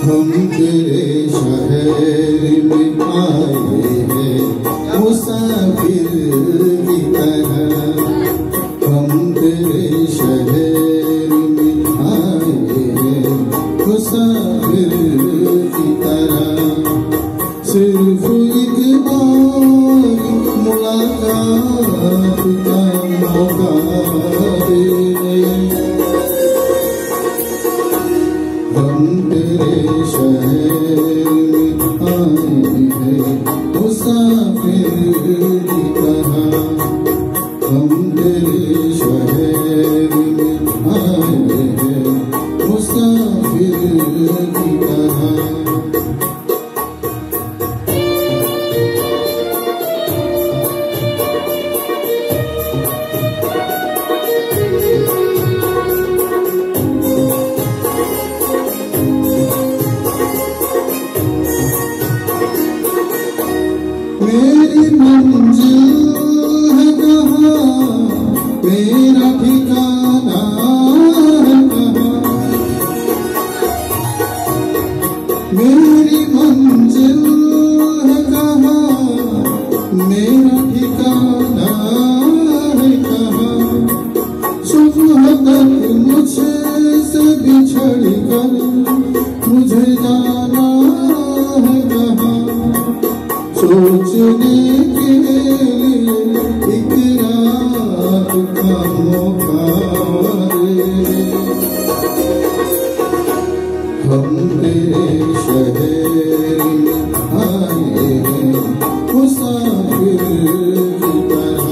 हम तेरे शहर में आए हैं मुसाफिर की तरह, हम तेरे शहर में आए हैं मुसाफिर की तरह। सिर्फ एक बार मुलाकात का मौका दे, हम तेरे शहर में आए हैं मुसाफिर की तरह, हम तेरे शहर में आए हैं मुसाफिर की तरह। मेरी मंजिल है कहाँ, मेरा ठिकाना है कहाँ, मेरी मंजिल है कहाँ, मेरा ठिकाना है कहाँ। सुबह तक मुझसे बिछड़ कर मुझे जाना है कहाँ। सोचने के लिए एक रात का मौका दे, हम तेरे शहर में आए हैं मुसाफिर की तरह,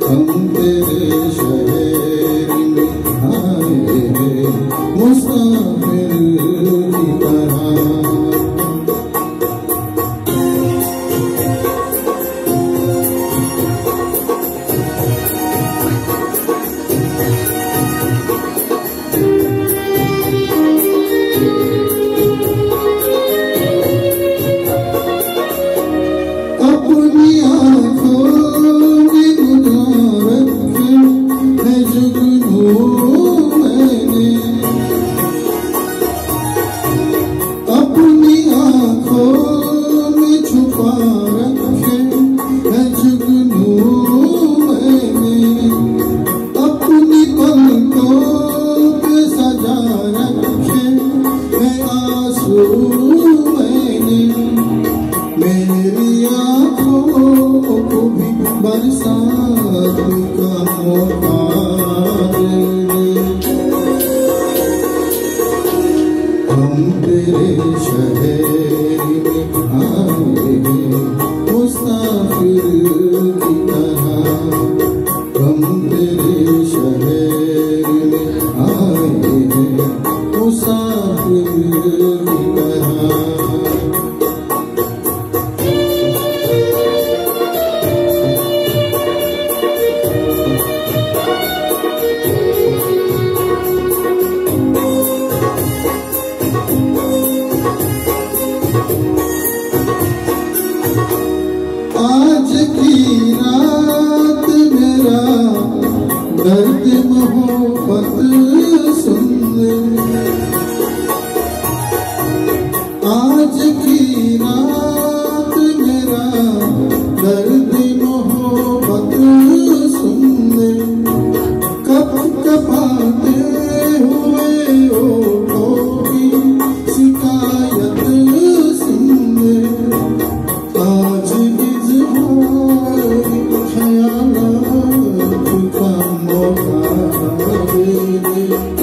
हम तेरे शहर में आए हैं मुसाफिर की तरह। अपनी आँखों में गुजार रखे है जुगनू मैंने, अपनी आँखों में छुपा रखे है जुगनू मैंने, अपनी पलकों पे सजा रखे है आंसू मैंने। मेरी आँखों को भी बरसात का मौका दे, हम तेरे शहर में आए हैं मुसाफिर की तरह, हम तेरे शहर में आए हैं मुसाफिर की तरह। आज की रात मेरा दर्द मोहब्बत सुन ले, आज की रात मेरा दर्द मोहब्बत सुन ले। कप कपाते हुए ओठों की शिकायत सुन ले, आज ख्यालात का मौका दे।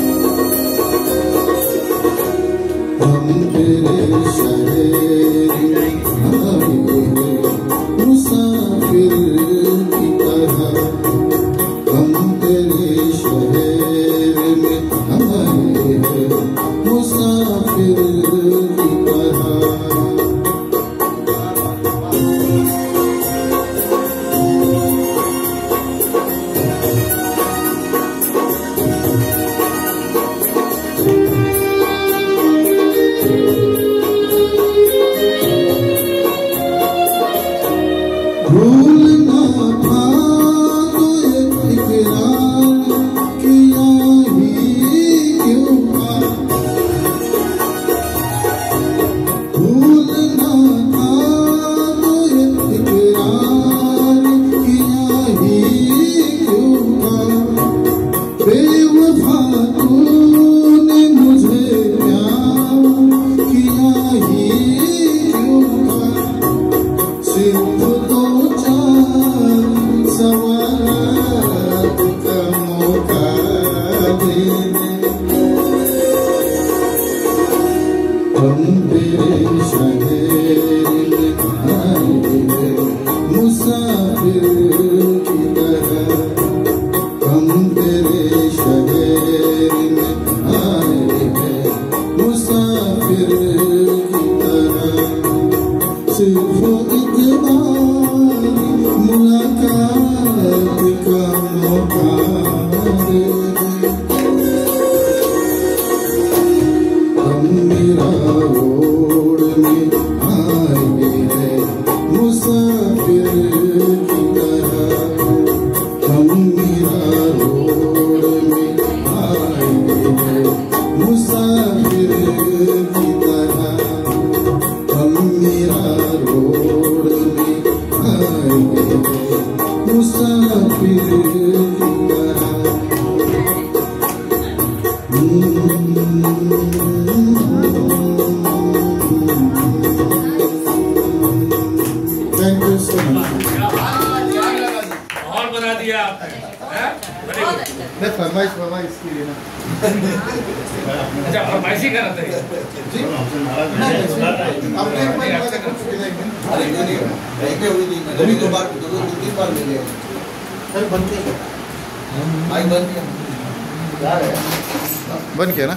शहर में आए हैं मुसाफिर की तरह। सिर्फ एक बार मुलाकात का मौका दे। हम मेरा रोड में आए हैं मुसाफिर की तरह। हम मेरा रोड में आए हैं मुसाफिर की तरह। हम मेरा रोड में आए हैं मुसाफिर की तरह। Thank you so much. और बना दिया आपने, मैं फरमाइश के लिए ना। अच्छा फरमाइशी कर रहे थे जी अपने दो तीन बार मिले बन किया ना।